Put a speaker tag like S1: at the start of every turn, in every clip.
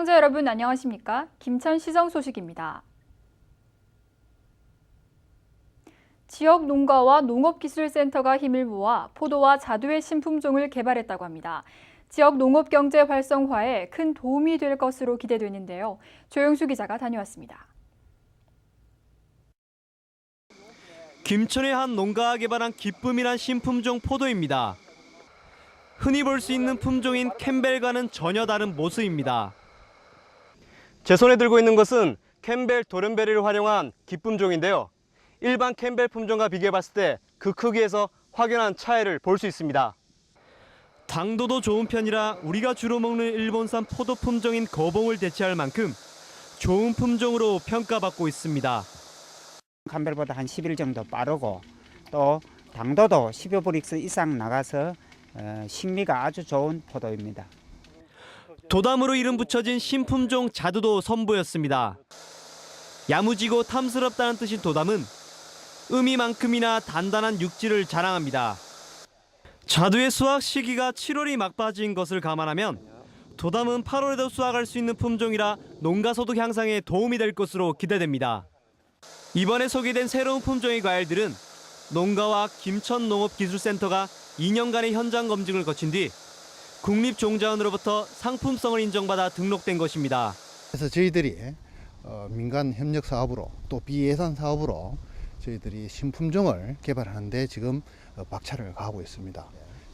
S1: 시청자 여러분 안녕하십니까? 김천시정 소식입니다. 지역 농가와 농업기술센터가 힘을 모아 포도와 자두의 신품종을 개발했다고 합니다. 지역 농업경제 활성화에 큰 도움이 될 것으로 기대되는데요. 조영수 기자가 다녀왔습니다.
S2: 김천의 한 농가가 개발한 기쁨이란 신품종 포도입니다. 흔히 볼 수 있는 품종인 캠벨과는 전혀 다른 모습입니다. 제 손에 들고 있는 것은 캠벨 도른베리를 활용한 기쁨종인데요. 일반 캠벨 품종과 비교해 봤을 때 그 크기에서 확연한 차이를 볼 수 있습니다. 당도도 좋은 편이라 우리가 주로 먹는 일본산 포도 품종인 거봉을 대체할 만큼 좋은 품종으로 평가받고 있습니다.
S3: 캠벨보다 한 10일 정도 빠르고 또 당도도 15브릭스 이상 나가서 식미가 아주 좋은 포도입니다.
S2: 도담으로 이름 붙여진 신품종 자두도 선보였습니다. 야무지고 탐스럽다는 뜻인 도담은 의미만큼이나 단단한 육질을 자랑합니다. 자두의 수확 시기가 7월이 막바지인 것을 감안하면 도담은 8월에도 수확할 수 있는 품종이라 농가 소득 향상에 도움이 될 것으로 기대됩니다. 이번에 소개된 새로운 품종의 과일들은 농가와 김천농업기술센터가 2년간의 현장 검증을 거친 뒤 국립종자원으로부터 상품성을 인정받아 등록된 것입니다.
S4: 그래서 저희들이 민간 협력 사업으로 또 비예산 사업으로 저희들이 신품종을 개발하는데 지금 박차를 가하고 있습니다.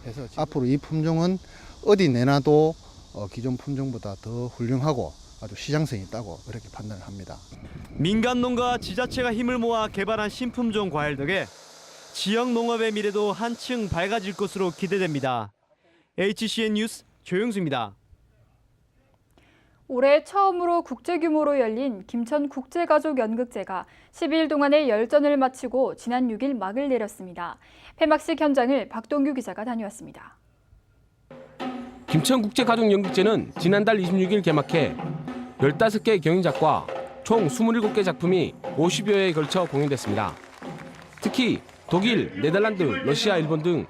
S4: 그래서 앞으로 이 품종은 어디 내놔도 기존 품종보다 더 훌륭하고 아주 시장성이 있다고 그렇게 판단을 합니다.
S2: 민간 농가와 지자체가 힘을 모아 개발한 신품종 과일 덕에 지역 농업의 미래도 한층 밝아질 것으로 기대됩니다. HCN 뉴스 조영수입니다.
S1: 올해 처음으로 국제 규모로 열린 김천 국제가족연극제가 12일 동안의 열전을 마치고 지난 6일 막을 내렸습니다. 폐막식 현장을 박동규 기자가 다녀왔습니다.
S5: 김천 국제가족연극제는 지난달 26일 개막해 15개 경연작과 총 27개 작품이 50여 회에 걸쳐 공연됐습니다. 특히 독일, 네덜란드, 러시아, 일본 등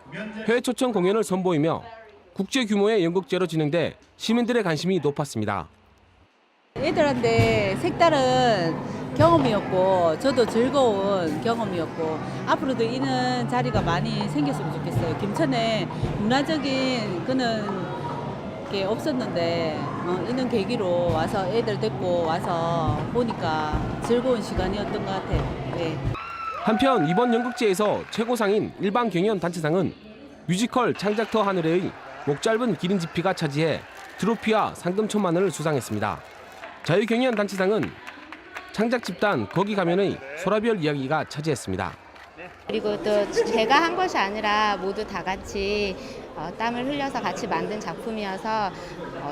S5: 해외 초청 공연을 선보이며 국제 규모의 연극제로 진행돼 시민들의 관심이 높았습니다.
S6: 애들한테 색다른 경험이었고 저도 즐거운 경험이었고 앞으로도 이런 자리가 많이 생겼으면 좋겠어요. 김천에 문화적인 그는 게 없었는데 이런 계기로 와서 애들 데리고 와서 보니까 즐거운 시간이었던 것 같아요. 네.
S5: 한편 이번 연극제에서 최고상인 일반 경연 단체상은 뮤지컬 창작터 하늘의 목 짧은 기린 지피가 차지해 트로피와 상금 1,000만 원을 수상했습니다. 자유경연 단체상은 창작 집단 거기 가면의 소라별 이야기가 차지했습니다.
S7: 그리고 또 제가 한 것이 아니라 모두 다 같이 땀을 흘려서 같이 만든 작품이어서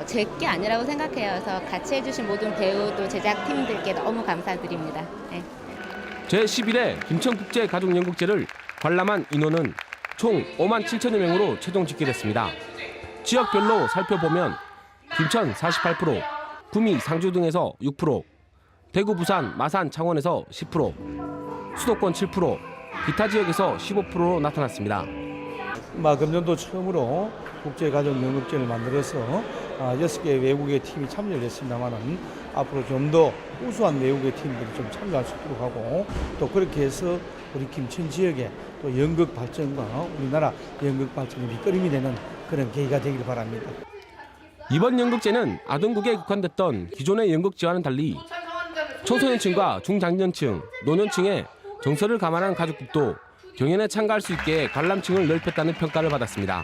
S7: 제 게 아니라고 생각해요. 그래서 같이 해주신 모든 배우 또 제작팀들께 너무 감사드립니다. 네.
S5: 제11회 김천국제가족연극제를 관람한 인원은 총 5만 7천여 명으로 최종 집계됐습니다. 지역별로 살펴보면 김천 48%, 구미, 상주 등에서 6%, 대구, 부산, 마산, 창원에서 10%, 수도권 7%, 기타 지역에서 15%로 나타났습니다.
S8: 금년도 처음으로 국제가족연극제를 만들어서 6개 외국의 팀이 참여를 했습니다만 앞으로 좀 더 우수한 외국의 팀들이 좀 참여할 수 있도록 하고 또 그렇게 해서 우리 김천 지역의 또 연극 발전과 우리나라 연극 발전의 밑거름이 되는 그런 계기가 되기를 바랍니다.
S5: 이번 연극제는 아동극에 국한됐던 기존의 연극제와는 달리 청소년층과 중장년층, 노년층의 정서를 감안한 가족극도 경연에 참가할 수 있게 관람층을 넓혔다는 평가를 받았습니다.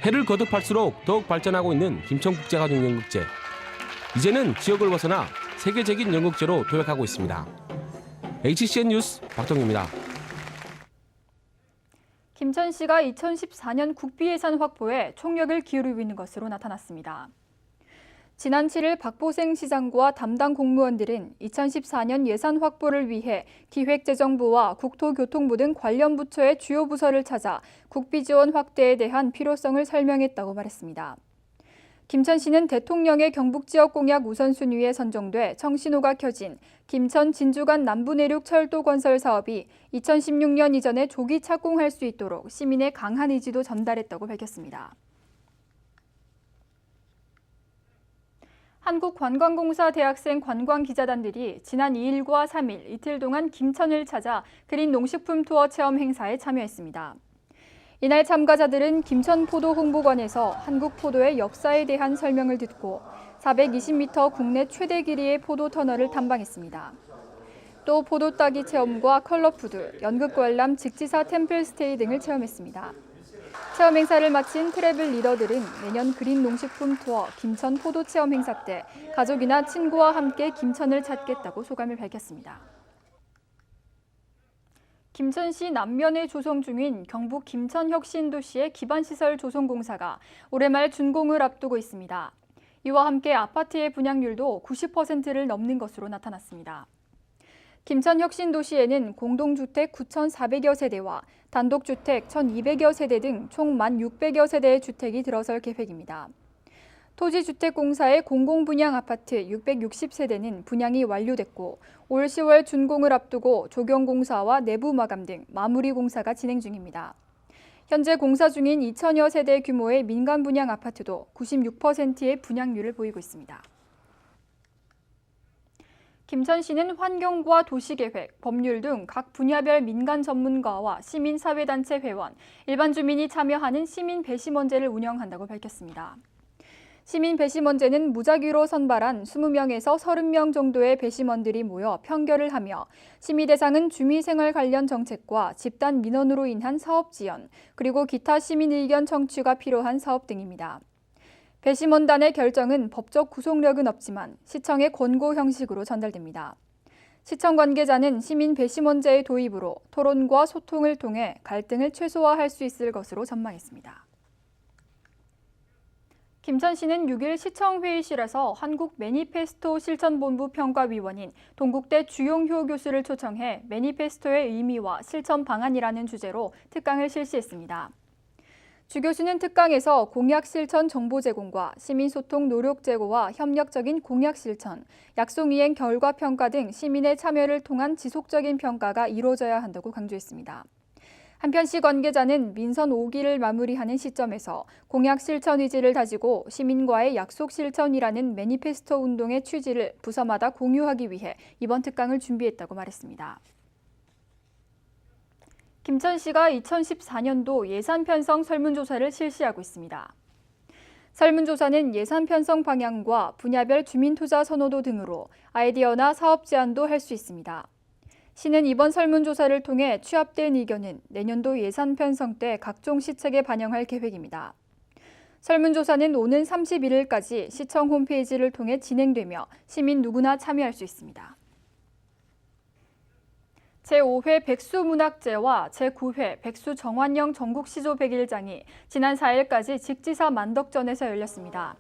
S5: 해를 거듭할수록 더욱 발전하고 있는 김천국제가족연극제. 이제는 지역을 벗어나 세계적인 연극제로 도약하고 있습니다. HCN 뉴스 박동규입니다.
S1: 김천시가 2014년 국비 예산 확보에 총력을 기울이고 있는 것으로 나타났습니다. 지난 7일 박보생 시장과 담당 공무원들은 2014년 예산 확보를 위해 기획재정부와 국토교통부 등 관련 부처의 주요 부서를 찾아 국비 지원 확대에 대한 필요성을 설명했다고 말했습니다. 김천시는 대통령의 경북지역 공약 우선순위에 선정돼 청신호가 켜진 김천 진주간 남부내륙 철도 건설 사업이 2016년 이전에 조기 착공할 수 있도록 시민의 강한 의지도 전달했다고 밝혔습니다. 한국관광공사 대학생 관광기자단들이 지난 2일과 3일 이틀 동안 김천을 찾아 그린 농식품 투어 체험 행사에 참여했습니다. 이날 참가자들은 김천포도홍보관에서 한국 포도의 역사에 대한 설명을 듣고 420m 국내 최대 길이의 포도 터널을 탐방했습니다. 또 포도 따기 체험과 컬러푸드, 연극관람, 직지사 템플스테이 등을 체험했습니다. 체험 행사를 마친 트래블 리더들은 내년 그린 농식품 투어 김천 포도 체험 행사 때 가족이나 친구와 함께 김천을 찾겠다고 소감을 밝혔습니다. 김천시 남면에 조성 중인 경북 김천혁신도시의 기반시설 조성공사가 올해 말 준공을 앞두고 있습니다. 이와 함께 아파트의 분양률도 90%를 넘는 것으로 나타났습니다. 김천혁신도시에는 공동주택 9,400여 세대와 단독주택 1,200여 세대 등 총 1,600여 세대의 주택이 들어설 계획입니다. 토지주택공사의 공공분양 아파트 660세대는 분양이 완료됐고 올 10월 준공을 앞두고 조경공사와 내부 마감 등 마무리 공사가 진행 중입니다. 현재 공사 중인 2,000여 세대 규모의 민간 분양 아파트도 96%의 분양률을 보이고 있습니다. 김천시는 환경과 도시계획, 법률 등 각 분야별 민간 전문가와 시민사회단체 회원, 일반 주민이 참여하는 시민 배심원제를 운영한다고 밝혔습니다. 시민 배심원제는 무작위로 선발한 20명에서 30명 정도의 배심원들이 모여 평결을 하며 심의 대상은 주민생활 관련 정책과 집단 민원으로 인한 사업 지원, 그리고 기타 시민 의견 청취가 필요한 사업 등입니다. 배심원단의 결정은 법적 구속력은 없지만 시청의 권고 형식으로 전달됩니다. 시청 관계자는 시민 배심원제의 도입으로 토론과 소통을 통해 갈등을 최소화할 수 있을 것으로 전망했습니다. 김천시는 6일 시청회의실에서 한국 매니페스토 실천본부 평가위원인 동국대 주용효 교수를 초청해 매니페스토의 의미와 실천 방안이라는 주제로 특강을 실시했습니다. 주 교수는 특강에서 공약 실천 정보 제공과 시민소통 노력 제고와 협력적인 공약 실천, 약속 이행 결과 평가 등 시민의 참여를 통한 지속적인 평가가 이루어져야 한다고 강조했습니다. 한편 시 관계자는 민선 5기를 마무리하는 시점에서 공약 실천 의지를 다지고 시민과의 약속 실천이라는 매니페스토 운동의 취지를 부서마다 공유하기 위해 이번 특강을 준비했다고 말했습니다. 김천시가 2014년도 예산 편성 설문조사를 실시하고 있습니다. 설문조사는 예산 편성 방향과 분야별 주민투자 선호도 등으로 아이디어나 사업 제안도 할 수 있습니다. 시는 이번 설문조사를 통해 취합된 의견은 내년도 예산 편성 때 각종 시책에 반영할 계획입니다. 설문조사는 오는 31일까지 시청 홈페이지를 통해 진행되며 시민 누구나 참여할 수 있습니다. 제5회 백수문학제와 제9회 백수정환영 전국시조 100일장이 지난 4일까지 직지사 만덕전에서 열렸습니다.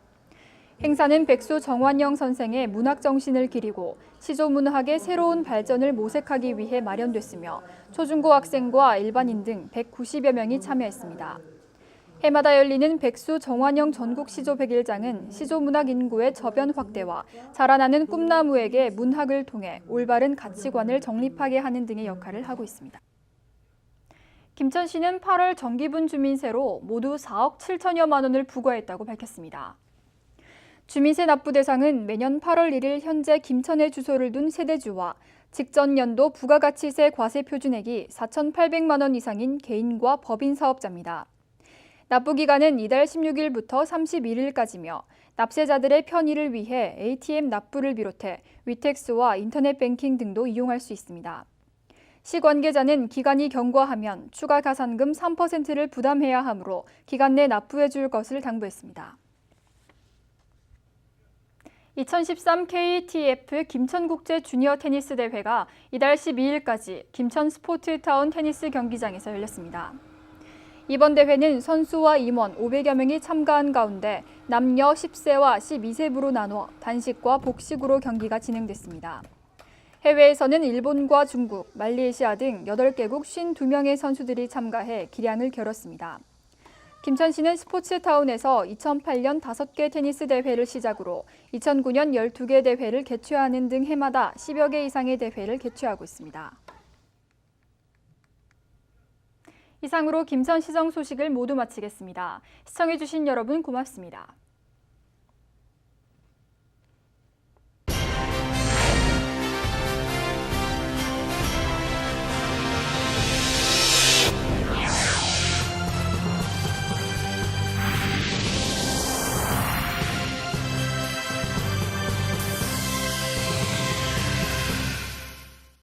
S1: 행사는 백수 정환영 선생의 문학 정신을 기리고 시조 문학의 새로운 발전을 모색하기 위해 마련됐으며 초중고 학생과 일반인 등 190여 명이 참여했습니다. 해마다 열리는 백수 정환영 전국 시조 100일장은 시조 문학 인구의 저변 확대와 자라나는 꿈나무에게 문학을 통해 올바른 가치관을 정립하게 하는 등의 역할을 하고 있습니다. 김천시는 8월 정기분 주민세로 모두 4억 7천여만 원을 부과했다고 밝혔습니다. 주민세 납부 대상은 매년 8월 1일 현재 김천에 주소를 둔 세대주와 직전 연도 부가가치세 과세 표준액이 4,800만 원 이상인 개인과 법인 사업자입니다. 납부 기간은 이달 16일부터 31일까지며 납세자들의 편의를 위해 ATM 납부를 비롯해 위택스와 인터넷 뱅킹 등도 이용할 수 있습니다. 시 관계자는 기간이 경과하면 추가 가산금 3%를 부담해야 하므로 기간 내 납부해 줄 것을 당부했습니다. 2013 KTF 김천국제 주니어 테니스 대회가 이달 12일까지 김천 스포츠타운 테니스 경기장에서 열렸습니다. 이번 대회는 선수와 임원 500여 명이 참가한 가운데 남녀 10세와 12세부로 나눠 단식과 복식으로 경기가 진행됐습니다. 해외에서는 일본과 중국, 말레이시아 등 8개국 52명의 선수들이 참가해 기량을 겨뤘습니다. 김천시는 스포츠타운에서 2008년 5개 테니스 대회를 시작으로 2009년 12개 대회를 개최하는 등 해마다 10여 개 이상의 대회를 개최하고 있습니다. 이상으로 김천시정 소식을 모두 마치겠습니다. 시청해주신 여러분 고맙습니다.